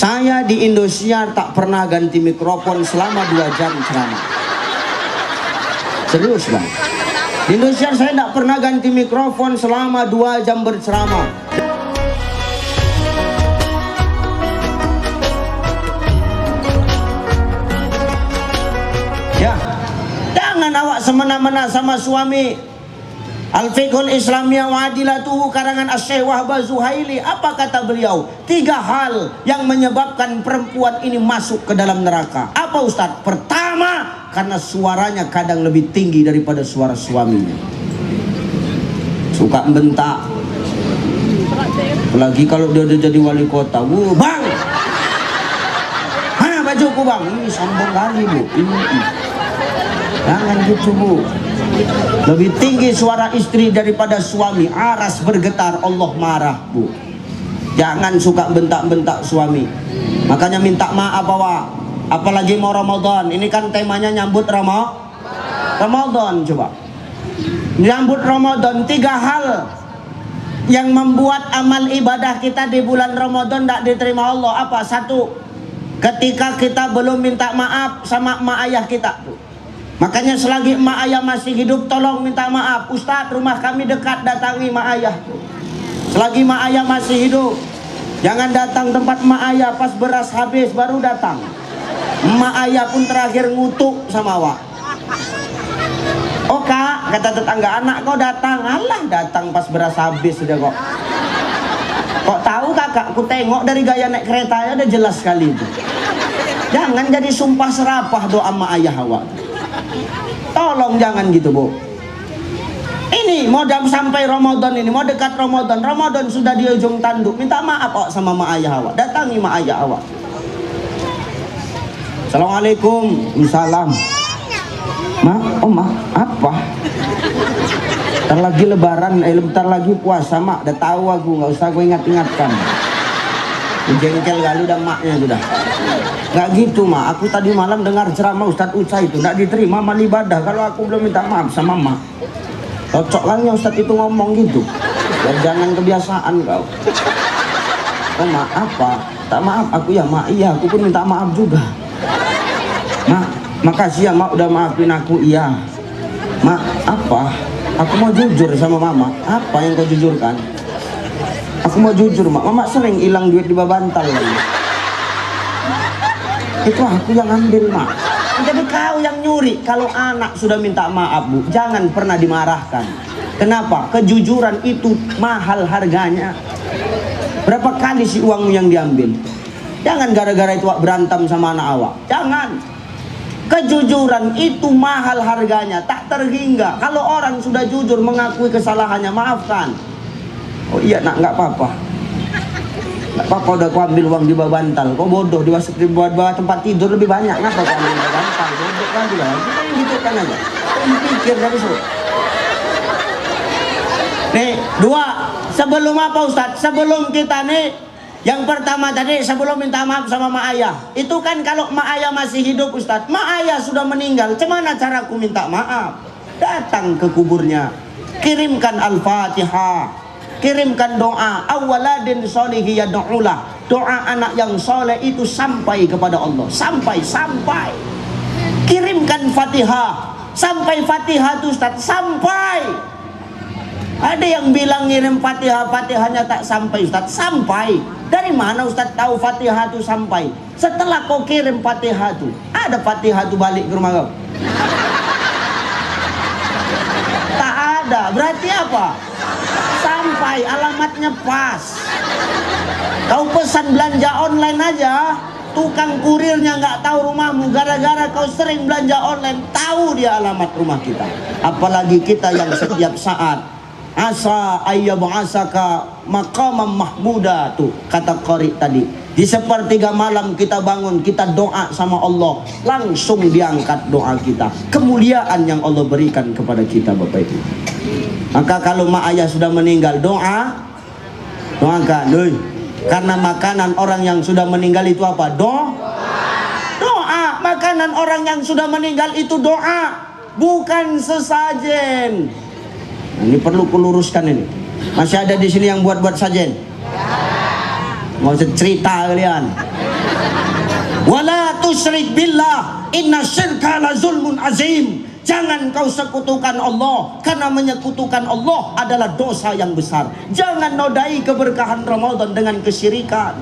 Saya di Indosiar tak pernah ganti mikrofon selama 2 jam ceramah. Serius bang. Di Indosiar saya tak pernah ganti mikrofon selama 2 jam berceramah. Ya, jangan awak semena-mena sama suami. Al-Fiqhul Islamiyah wa Adilatuhu karangan Asy-Syaikh Wahbah Zuhaili. Apa kata beliau? 3 hal yang menyebabkan perempuan ini masuk ke dalam neraka. Apa Ustadz? Pertama, karena suaranya kadang lebih tinggi daripada suara suaminya. Suka bentak. Apalagi kalau dia udah jadi wali kota. Bang! Mana bajuku bang? Ini sombong kali bu. Jangan gitu bu. Lebih tinggi suara istri daripada suami. Aras bergetar, Allah marah bu. Jangan suka bentak-bentak suami. Makanya minta maaf awak. Apalagi mau Ramadan. Ini kan temanya nyambut Ramadan. Coba nyambut Ramadan. 3 hal yang membuat amal ibadah kita di bulan Ramadan tidak diterima Allah. Apa? 1, ketika kita belum minta maaf sama emak ayah kita. Makanya selagi emak ayah masih hidup, tolong minta maaf. Ustadz, rumah kami dekat, datangi emak ayah. Selagi emak ayah masih hidup, jangan datang tempat emak ayah pas beras habis baru datang. Emak ayah pun terakhir ngutuk sama awak. Oh kak, kata tetangga, anak kau datang. Alah, datang pas beras habis sudah kok. Kok tahu kakak, aku tengok dari gaya naik keretanya udah jelas sekali itu. Jangan jadi sumpah serapah doa emak ayah awak. Tolong jangan gitu bu. Ini mau sampai Ramadan, ini mau dekat Ramadan. Ramadan sudah di ujung tanduk. Minta maaf awak sama mak ayah awak. Datangi mak ayah awak. Assalamualaikum. Salam. Ma, oh ma, apa? Bentar lagi lebaran, bentar lagi puasa mak. Udah tahu aku, nggak usah gue ingat-ingatkan. Jengkel kali udah maknya sudah. Nggak gitu mak, aku tadi malam dengar ceramah Ustadz Uca itu nggak diterima amal ibadah kalau aku belum minta maaf sama mak. Cocok kan ya Ustadz itu ngomong gitu. Ya jangan kebiasaan kau. Oh mak, apa? Tak maaf aku ya mak, iya aku pun minta maaf juga. Mak, makasih ya mak udah maafin aku, iya. Mak, apa? Aku mau jujur sama mama. Apa yang kau jujurkan? Aku mau jujur mak, mama sering hilang duit di babantal lagi. Itu aku yang ambil mak. Jadi kau yang nyuri. Kalau anak sudah minta maaf bu, jangan pernah dimarahkan. Kenapa? Kejujuran itu mahal harganya. Berapa kali sih uangmu yang diambil? Jangan gara-gara itu berantem sama anak awak. Jangan. Kejujuran itu mahal harganya, tak terhingga. Kalau orang sudah jujur mengakui kesalahannya, maafkan. Oh iya nak, nggak apa-apa. Nggak apa-apa, udah aku ambil uang di bawah bantal. Kau bodoh, di bawah tempat tidur lebih banyak. Ngapa kau ambil di bawah bantal? Bodoh kan juga. Kita gitu kan aja. Kau pikir dari situ. Nih, 2. Sebelum apa Ustadz? Sebelum kita nih, yang pertama tadi sebelum minta maaf sama mak ayah. Itu kan kalau mak ayah masih hidup Ustadz. Mak ayah sudah meninggal. Gimana caraku minta maaf? Datang ke kuburnya. Kirimkan Al-Fatihah. Kirimkan doa awaladin solihi yad'ulah. Doa anak yang soleh itu sampai kepada Allah. Sampai kirimkan Fatihah. Sampai Fatihah itu Ustaz, sampai. Ada yang bilang ngirim Fatihah, Fatihahnya tak sampai Ustaz. Sampai. Dari mana Ustaz tahu Fatihah itu sampai? Setelah kau kirim Fatihah itu, ada Fatihah itu balik ke rumah kau? Tak ada. Berarti apa? Sampai, alamatnya pas. Kau pesan belanja online aja, tukang kurirnya nggak tahu rumahmu. Gara-gara kau sering belanja online, tahu dia alamat rumah kita. Apalagi kita yang setiap saat asa ayyab'asaka maqamam mahmuda, tuh kata qari tadi. Di sepertiga malam kita bangun, kita doa sama Allah, langsung diangkat doa kita. Kemuliaan yang Allah berikan kepada kita Bapak Ibu. Maka kalau mak ayah sudah meninggal, doakan. Karena makanan orang yang sudah meninggal itu apa? Doa. Makanan orang yang sudah meninggal itu doa, bukan sesajen. Ini perlu kuluruskan ini. Masih ada di sini yang buat sajen? Mau cerita kalian. Wala tusyrik billah inna syirka la zulmun azim. Jangan kau sekutukan Allah, karena menyekutukan Allah adalah dosa yang besar. Jangan nodai keberkahan Ramadan dengan kesyirikan.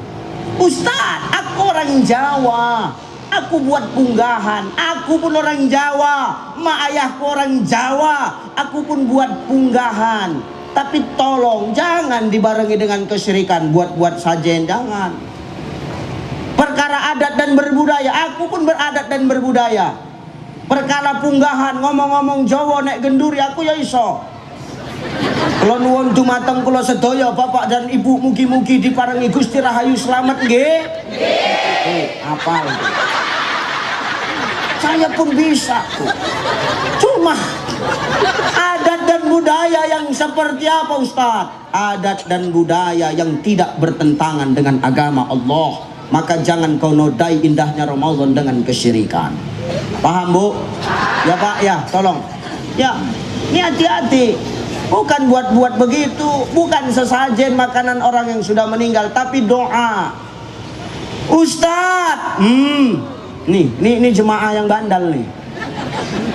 Ustaz, aku orang Jawa, aku buat unggahan. Aku pun orang Jawa, mak ayahku orang Jawa, aku pun buat unggahan. Tapi tolong jangan dibarengi dengan kesyirikan, buat-buat sajen, jangan. Perkara adat dan berbudaya, aku pun beradat dan berbudaya. Perkara punggahan, ngomong-ngomong Jawa nek genduri, aku ya iso. Kalau nuwun dumateng kula sedaya bapak dan ibu, mugi-mugi diparingi Gusti Rahayu selamat nggih. Apa itu? Saya pun bisa tuh. Cuma adat dan budaya yang seperti apa Ustaz? Adat dan budaya yang tidak bertentangan dengan agama Allah. Maka jangan kau nodai indahnya Ramadan dengan kesyirikan. Paham Bu? Ya Pak, ya tolong. Ya, ini hati-hati. Bukan buat-buat begitu, bukan sesajen makanan orang yang sudah meninggal, tapi doa. Ustadz, nih jemaah yang bandal nih.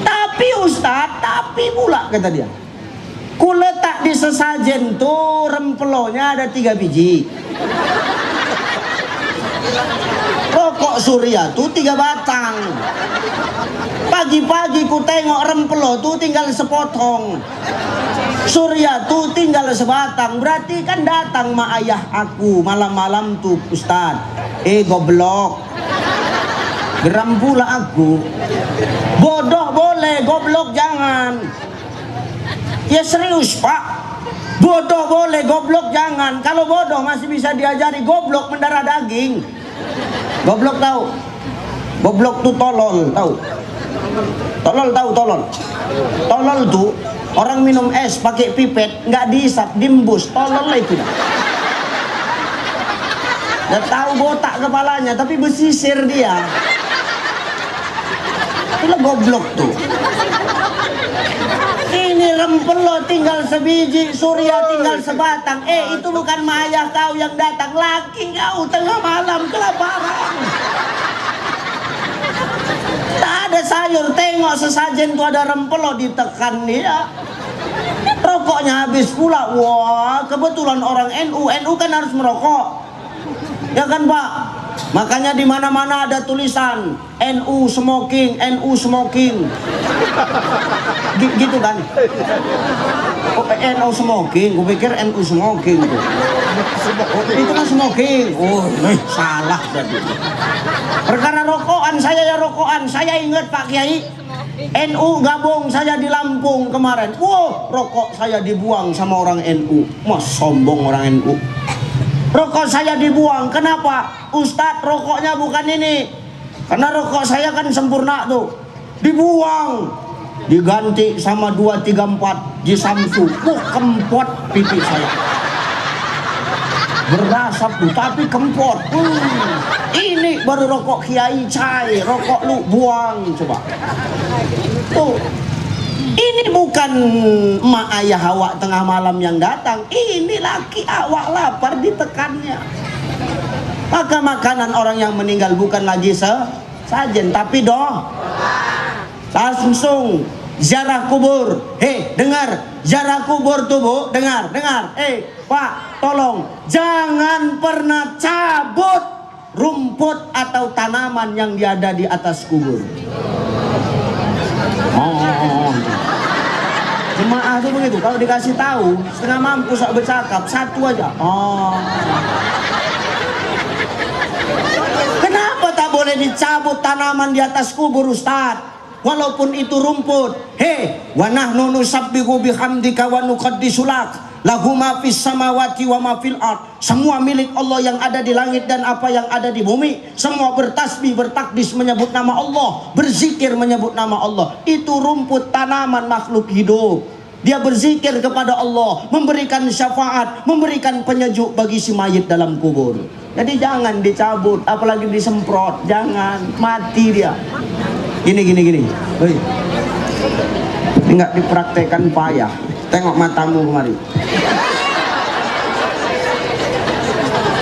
Tapi Ustadz, tapi pula kata dia, ku letak di sesajen tuh rempelonya ada 3 biji. Rokok Surya tuh 3 batang. Pagi-pagi ku tengok rempelo tuh tinggal sepotong. Surya tuh tinggal sebatang. Berarti kan datang mak ayah aku malam-malam tuh Ustaz. Goblok. Geram pula aku. Bodoh boleh, goblok jangan. Ya serius Pak. Bodoh boleh, goblok jangan. Kalau bodoh masih bisa diajari, goblok mendarah daging. Goblok tahu? Goblok tuh tolol, tahu? Tolol tahu tolol? Tolol tuh orang minum es pakai pipet nggak dihisap, diembus, tolol lah itu dah. Udah tahu botak kepalanya tapi besisir dia. Itulah goblok tuh. Ini rempelo tinggal sebiji, Surya tinggal sebatang. Itu bukan mayah kau yang datang, laki kau tengah malam kelaparan. Tak ada sayur, tengok sesajen tuh ada rempelo, ditekan dia. Rokoknya habis pula. Wah, kebetulan orang NU kan harus merokok. Ya kan Pak? Makanya di mana-mana ada tulisan NU smoking, NU smoking. Gitu kan? Oh, NU smoking, gue pikir NU smoking tuh. Oh, itu kan smoking. Oh, salah berarti. Perkara rokokan, saya ya rokokan. Saya ingat Pak Kiai, NU gabung saya di Lampung kemarin. Wow, rokok saya dibuang sama orang NU. Mas sombong orang NU. Rokok saya dibuang. Kenapa? Ustadz, rokoknya bukan ini. Karena rokok saya kan sempurna tuh. Dibuang. Diganti sama 234 di Samsu. Kempot pipi saya. Berasap tuh, tapi kempot. Ini baru rokok Kiai Cai. Rokok lu buang coba. Tuh. Ini bukan emak ayah awak tengah malam yang datang. Ini laki awak lapar ditekannya. Maka makanan orang yang meninggal bukan lagi sajen, tapi langsung ziarah kubur. Dengar, ziarah kubur tuh Bu, dengar. Pak, tolong jangan pernah cabut rumput atau tanaman yang ada di atas kubur. Jemaah tuh begitu, kalau dikasih tahu setengah mampu sak bercakap, satu aja. Kenapa tak boleh dicabut tanaman di atas kubur Ustaz? Walaupun itu rumput. Wa nahnu nusabbihu bihamdika wa nuqaddisu lak. Lahu ma fis samawati wa ma fil ard. Semua milik Allah yang ada di langit dan apa yang ada di bumi. Semua bertasbih, bertakdis menyebut nama Allah, berzikir menyebut nama Allah. Itu rumput, tanaman, makhluk hidup. Dia berzikir kepada Allah, memberikan syafaat, memberikan penyejuk bagi si mayit dalam kubur. Jadi jangan dicabut, apalagi disemprot. Jangan, mati dia. Gini. Hei. Ini nggak dipraktekan payah. Tengok matamu kemari.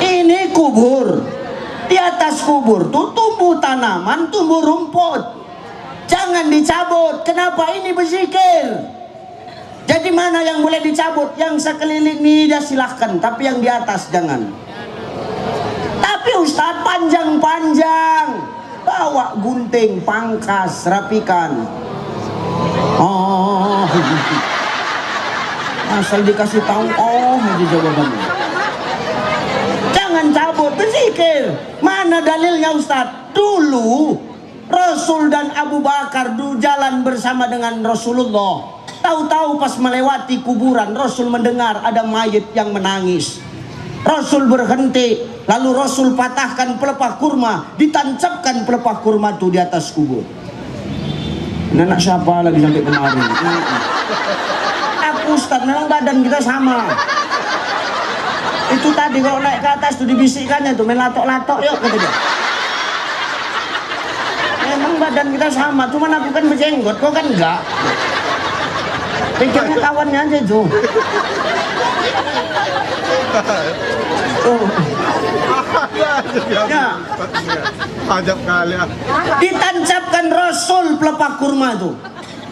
Ini kubur kubur. Di atas kubur tuh tumbuh tanaman, tumbuh rumput. Jangan dicabut. Kenapa? Ini berzikir. Jadi mana yang boleh dicabut? Yang sekeliling ini dia silahkan, tapi yang di atas jangan. Tapi Ustadz panjang-panjang, bawa gunting, pangkas, rapikan. Oh, asal dikasih tahu, oh aja jawabannya. Jangan cabut, berzikir. Mana dalilnya Ustadz? Dulu Rasul dan Abu Bakar jalan bersama dengan Rasulullah. Tahu-tahu pas melewati kuburan, Rasul mendengar ada mayit yang menangis. Rasul berhenti, lalu Rasul patahkan pelepah kurma, ditancapkan pelepah kurma itu di atas kubur. Ini anak siapa lagi sampai kemarin? Aku Ustaz, memang badan kita sama. Itu tadi kalau naik ke atas tuh dibisikkannya tuh, main latok-latok yuk kata dia. Memang badan kita sama, cuman aku kan berjenggot, kau kan enggak. Pikirnya kawannya aja tuh. Oh. Ya. Ajab kali. Ditancapkan Rasul pelepah kurma itu.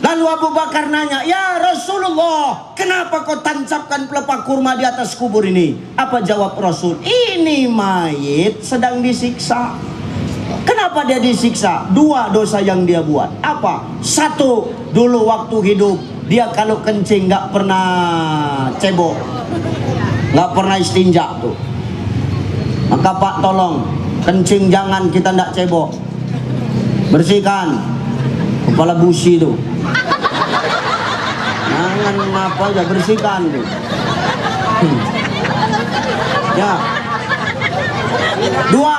Lalu Abu Bakar nanya, "Ya Rasulullah, kenapa kau tancapkan pelepah kurma di atas kubur ini?" Apa jawab Rasul? "Ini mayit sedang disiksa." Kenapa dia disiksa? Dua dosa yang dia buat. Apa? Satu, dulu waktu hidup dia kalau kencing nggak pernah cebok, nggak pernah istinja tuh. Maka Pak tolong, kencing jangan kita ndak cebok, bersihkan kepala busi tuh. Jangan apa aja, bersihkan tuh. Ya. Dua,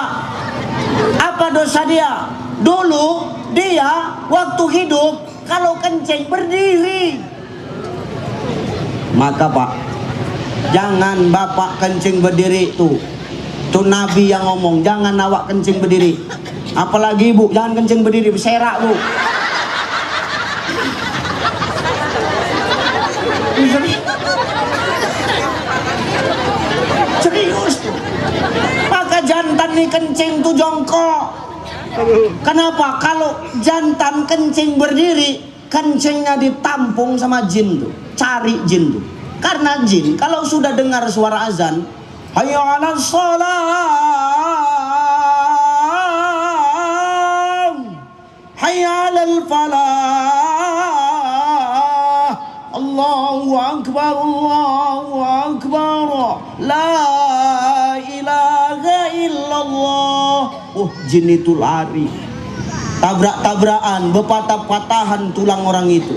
apa dosa dia? Dulu dia waktu hidup kalau kencing berdiri. Maka Pak, jangan Bapak kencing berdiri tuh. Tuh Nabi yang ngomong, jangan awak kencing berdiri. Apalagi Ibu, jangan kencing berdiri, berserak Bu. Serius tuh. Maka jantan nih kencing tuh jongkok. Kenapa? Kalau jantan kencing berdiri, kencingnya ditampung sama jin tuh. Cari jin tuh. Karena jin kalau sudah dengar suara azan, hayya 'alas shalah, hayya 'alal falah, Allahu akbar, Allahu akbar, la ilaha illallah. Oh, jin itu lari. Tabrak-tabrakan, berpatah-patahan tulang orang itu.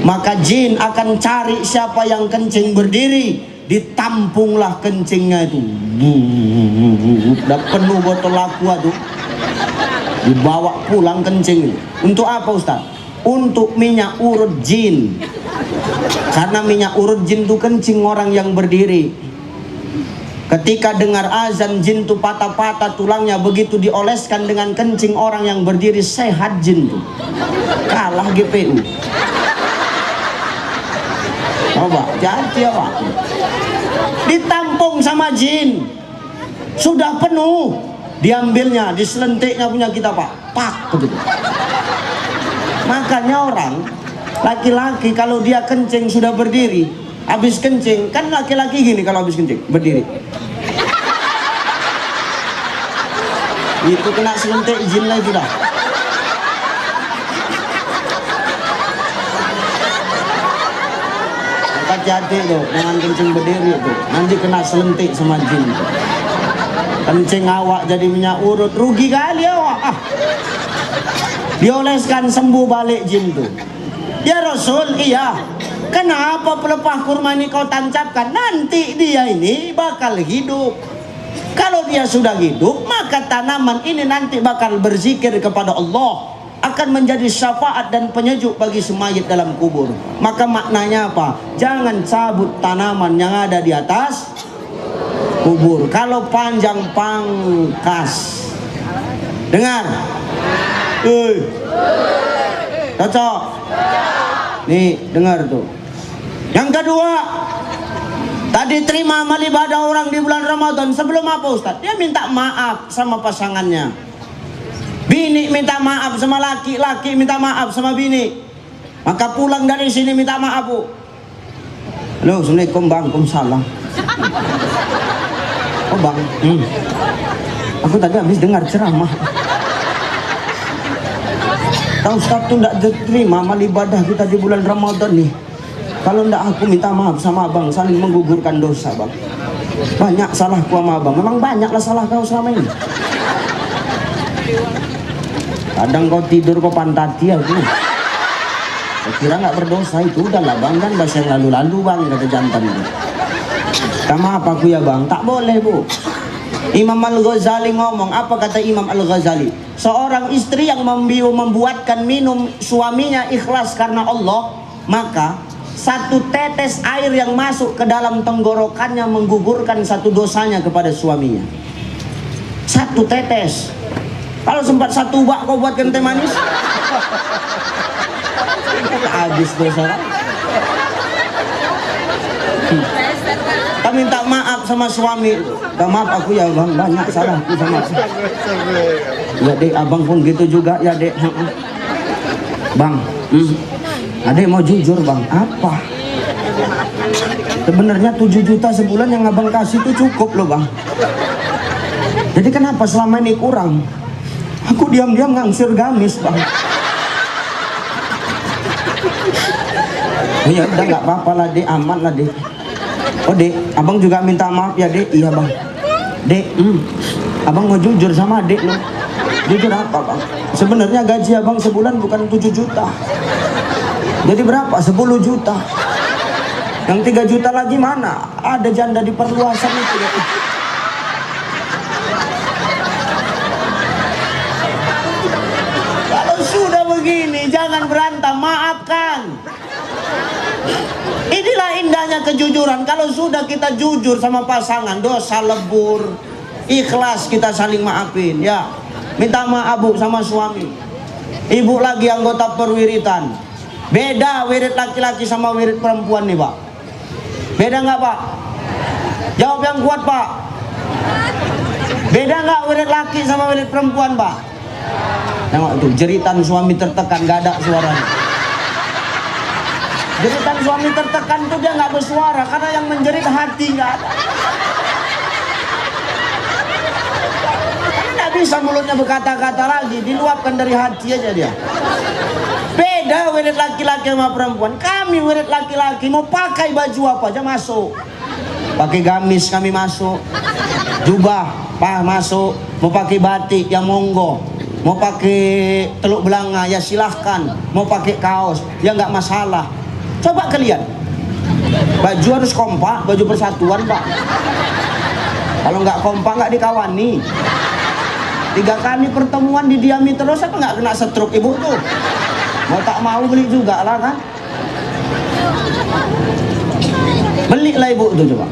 Maka jin akan cari siapa yang kencing berdiri, ditampunglah kencingnya itu. Udah penuh botol aqua tuh, dibawa pulang kencing itu. Untuk apa Ustaz? Untuk minyak urut jin. Karena minyak urut jin itu kencing orang yang berdiri. Ketika dengar azan, jin tuh patah-patah tulangnya, begitu dioleskan dengan kencing orang yang berdiri, sehat jin tuh. Kalah GPU. Coba, jadi apa? Ditampung sama jin. Sudah penuh, diambilnya, diselentiknya punya kita Pak. Pak, begitu. Makanya orang laki-laki kalau dia kencing sudah berdiri, habis kencing, kan laki-laki gini kalau habis kencing, berdiri. Itu kena selentik jin lah itu dah. Hati-hati tuh, jangan kencing berdiri tuh, nanti kena selentik sama jin. Kencing awak jadi minyak urut, rugi kali awak. Dioleskan sembuh balik jin tuh. Ya Rasul, iya. Kenapa pelepah kurma ini kau tancapkan? Nanti dia ini bakal hidup. Kalau dia sudah hidup, maka tanaman ini nanti bakal berzikir kepada Allah, akan menjadi syafaat dan penyejuk bagi semayit dalam kubur. Maka maknanya apa? Jangan cabut tanaman yang ada di atas kubur. Kalau panjang pangkas. Dengar. Cocok. Nih, dengar tuh. Yang kedua, Tadi terima amal ibadah orang di bulan Ramadan sebelum apa Ustaz? Dia minta maaf sama pasangannya. Bini minta maaf sama laki, laki minta maaf sama bini. Maka pulang dari sini minta maaf, Bu. Halo, Assalamualaikum Bang, Waalaikumsalam. Oh Bang, aku tadi habis dengar ceramah. Tahu Ustaz tuh tidak diterima amal ibadah kita di bulan Ramadan nih. Kalau ndak aku minta maaf sama abang, saling menggugurkan dosa bang. Banyak salahku sama abang, memang banyaklah salah kau selama ini. Kadang kau tidur kau pantati aku. Saya kira nggak berdosa itu, udahlah bang, kan bahasa yang lalu-lalu bang, kata jantan itu. Sama apa aku ya bang? Tak boleh bu. Imam Al-Ghazali ngomong, apa kata Imam Al-Ghazali? Seorang istri yang membuatkan minum suaminya ikhlas karena Allah, maka satu tetes air yang masuk ke dalam tenggorokannya menggugurkan satu dosanya kepada suaminya. Satu tetes. Kalau sempat satu bak kau buatkan teh manis, habis dosa. Kita minta maaf sama suami. Maaf aku ya bang, banyak salahku sama aku. Ya dek, abang pun gitu juga ya dek. Bang, adek mau jujur bang, apa? Sebenarnya 7 juta sebulan yang abang kasih itu cukup loh bang. Jadi kenapa selama ini kurang? Aku diam-diam ngangsir gamis bang. Oh ya udah nggak apa-apa lah dek, aman lah dek. Oh dek, abang juga minta maaf ya dek. Iya bang. Dek, abang mau jujur sama adek loh. Jujur apa bang? Sebenarnya gaji abang sebulan bukan 7 juta. Jadi berapa? 10 juta. Yang 3 juta lagi mana? Ada janda di perluasan itu. Kalau sudah begini, jangan berantem, maafkan. Inilah indahnya kejujuran. Kalau sudah kita jujur sama pasangan, dosa lebur, ikhlas kita saling maafin. Ya, minta maaf bu sama suami. Ibu lagi anggota perwiritan. Beda wirid laki-laki sama wirid perempuan nih pak. Beda nggak pak? Jawab yang kuat pak. Beda nggak wirid laki sama wirid perempuan pak? Tengok tuh, jeritan suami tertekan gak ada suaranya. Jeritan suami tertekan tuh dia nggak bersuara karena yang menjerit hati nggak ada. Nggak bisa mulutnya berkata-kata lagi, diluapkan dari hati aja dia. Beda wirid laki-laki sama perempuan. Kami wirid laki-laki mau pakai baju apa aja masuk. Pakai gamis kami masuk, jubah masuk, mau pakai batik ya monggo, mau pakai teluk belanga ya silahkan, mau pakai kaos ya nggak masalah. Coba kalian, baju harus kompak, baju persatuan pak. Kalau nggak kompak nggak dikawani. 3 kali pertemuan didiami terus apa nggak kena stroke ibu tuh? Mau tak mau beli juga lah kan? Belilah ibu tuh coba.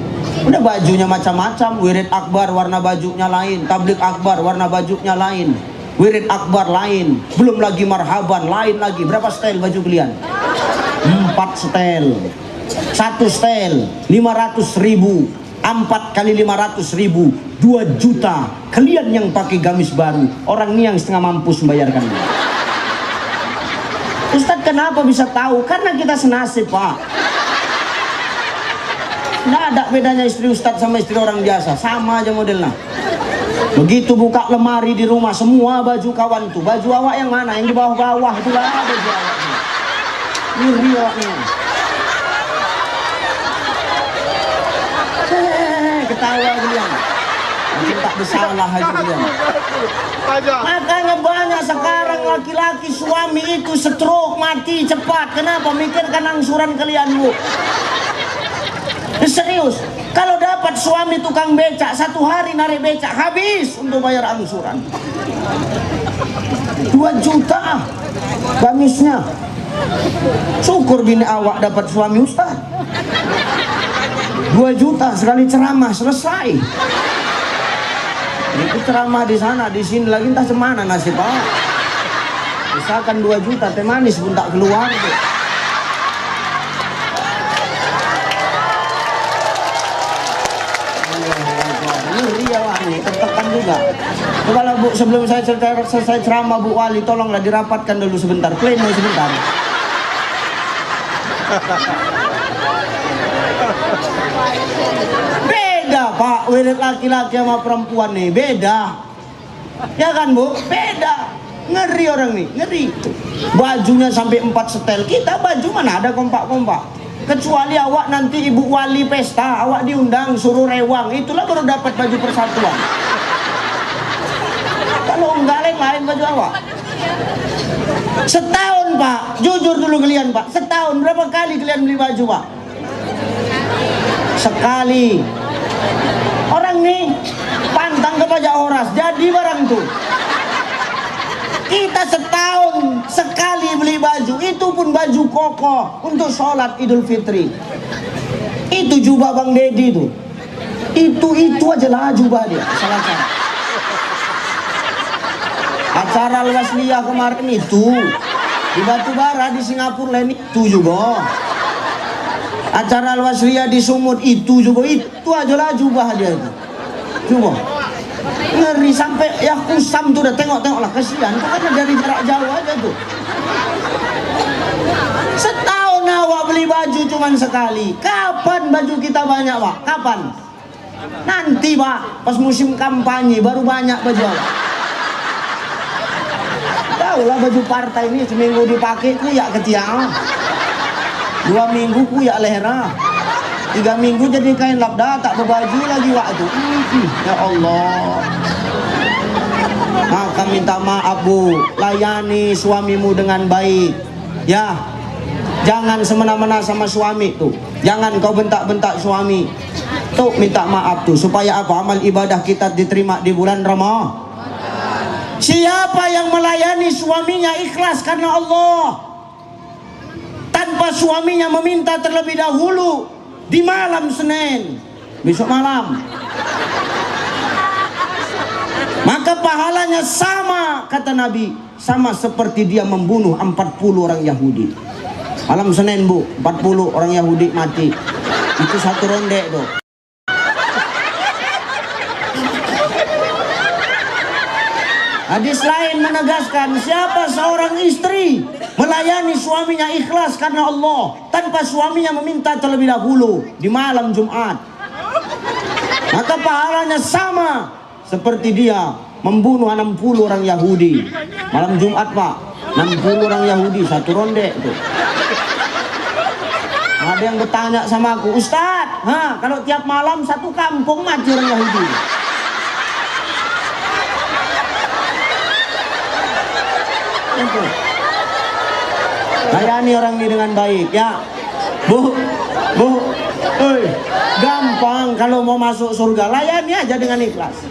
Udah bajunya macam-macam, wirid akbar warna bajunya lain, tablik akbar warna bajunya lain, wirid akbar lain, belum lagi marhaban lain lagi. Berapa style baju kalian? 4 style. 1 style 500.000, 4 kali 500.000, 2 juta. Kalian yang pakai gamis baru, orang ini yang setengah mampus membayarkannya. Ustadz kenapa bisa tahu? Karena kita senasib pak. Nggak ada bedanya istri Ustadz sama istri orang biasa, sama aja modelnya. Begitu buka lemari di rumah, semua baju kawan tuh. Baju awak yang mana? Yang di bawah-bawah itu lah baju awaknya. Iri awaknya. Ketawa kalian. Mungkin tak bersalah aja kalian. Makanya banyak sekarang laki-laki suami itu stroke, mati cepat. Kenapa? Mikirkan angsuran kalian bu. Serius, kalau dapat suami tukang becak, 1 hari narik becak habis untuk bayar angsuran. 2 juta gamisnya. Syukur bini awak dapat suami ustaz. 2 juta sekali ceramah selesai. Itu ceramah di sana, di sini lagi entah semana nasib awak. Misalkan 2 juta teh manis pun tak keluar tuh. enggak? Kalau Bu, sebelum saya selesai ceramah Bu Wali, tolonglah dirapatkan dulu sebentar, pleno sebentar. Beda Pak, wirid laki-laki sama perempuan nih, beda. Ya kan Bu, beda. Ngeri orang nih, ngeri. Bajunya sampai 4 setel, kita baju mana ada kompak-kompak. Kecuali awak nanti ibu wali pesta, awak diundang suruh rewang, itulah baru dapat baju persatuan. Kalau enggak lain baju awak. Setahun Pak, jujur dulu kalian Pak, setahun berapa kali kalian beli baju Pak? Sekali. Orang nih pantang ke pajak horas, jadi barang tuh. Kita setahun sekali beli baju, itu pun baju koko untuk sholat Idul Fitri. Itu jubah Bang Dedi tuh. Itu aja lah jubah dia. Salah. Acara Al-Wasliyah kemarin itu di Batubara di Singapura lain itu juga. Acara Al-Wasliyah di Sumut itu juga, itu aja lah jubah dia itu. Coba. Ngeri sampai ya kusam tuh udah tengok lah, kasihan tuh kan dari jarak jauh aja tuh. Setahun awak beli baju cuman sekali. Kapan baju kita banyak Pak? Kapan? Nanti Pak, pas musim kampanye baru banyak baju awak. Tahu lah baju partai ini seminggu dipakai kuyak ketiak, 2 minggu kuyak lehera, 3 minggu jadi kain labda, tak berbaju lagi waktu. Ya Allah. Maka minta maaf Bu, layani suamimu dengan baik. Ya, jangan semena-mena sama suami tuh. Jangan kau bentak-bentak suami. Tuh minta maaf tuh supaya apa? Amal ibadah kita diterima di bulan Ramadan. Siapa yang melayani suaminya ikhlas karena Allah, tanpa suaminya meminta terlebih dahulu di malam Senin, besok malam, maka pahalanya sama, kata Nabi, sama seperti dia membunuh 40 orang Yahudi. Malam Senin Bu, 40 orang Yahudi mati. Itu 1 ronde tuh. Hadis lain menegaskan, siapa seorang istri melayani suaminya ikhlas karena Allah tanpa suaminya meminta terlebih dahulu di malam Jumat, maka pahalanya sama seperti dia membunuh 60 orang Yahudi. Malam Jumat Pak, 60 orang Yahudi 1 ronde itu. Ada yang bertanya sama aku, Ustadz, kalau tiap malam 1 kampung mati orang Yahudi. Layani orang ini dengan baik ya Bu, gampang kalau mau masuk surga, layani aja dengan ikhlas.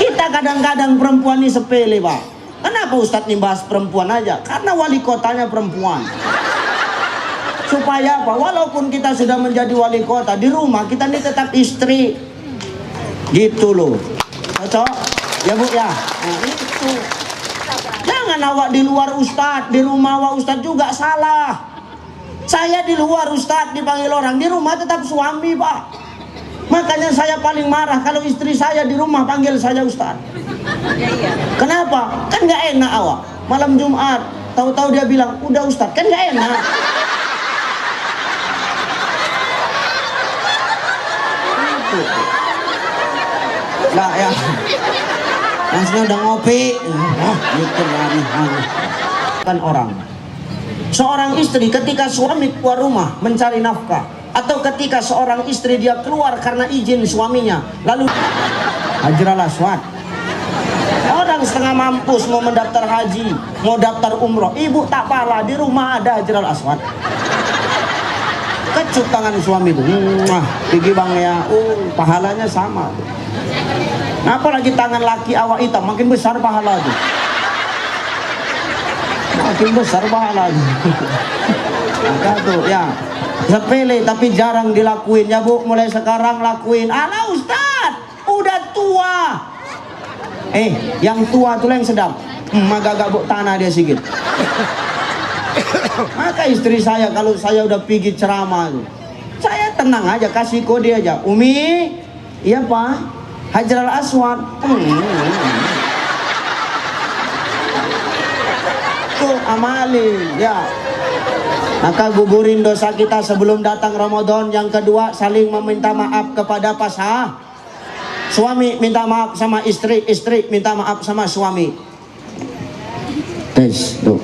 Kita kadang-kadang perempuan ini sepele Pak. Kenapa Ustadz nih bahas perempuan aja? Karena wali kotanya perempuan. Supaya apa? Walaupun kita sudah menjadi wali kota, di rumah kita ini tetap istri. Gitu loh. Cocok? Ya Bu ya. Nah itu. Jangan awak di luar Ustadz, di rumah awak Ustadz juga salah. Saya di luar Ustadz dipanggil orang, di rumah tetap suami Pak. Makanya saya paling marah kalau istri saya di rumah panggil saya Ustadz. Kenapa? Kan gak enak awak. Malam Jumat, tahu-tahu dia bilang, udah Ustadz, kan gak enak. Nah ya. Masnya udah ngopi, gitu kan orang. Seorang istri ketika suami keluar rumah mencari nafkah, atau ketika seorang istri dia keluar karena izin suaminya, lalu Hajar al-Aswad. Orang setengah mampus mau mendaftar haji, mau daftar umroh, ibu tak pala di rumah ada Hajar al-Aswad. Kecup tangan suami itu, pergi bang ya, pahalanya sama. Apalagi tangan laki awak hitam, makin besar pahala itu. Makin besar pahala itu. Maka tuh ya, sepele tapi jarang dilakuin ya Bu. Mulai sekarang lakuin. Alah Ustadz, udah tua. Yang tua tuh yang sedap. Agak-agak buk tanah dia sedikit. Maka istri saya kalau saya udah pergi ceramah tuh, saya tenang aja, kasih kode aja. Umi, iya Pak. Hajar al-Aswad. Tuh amalin ya. Maka gugurin dosa kita sebelum datang Ramadan. Yang kedua, saling meminta maaf kepada pasangan. Suami minta maaf sama istri, istri minta maaf sama suami. Tes tuh.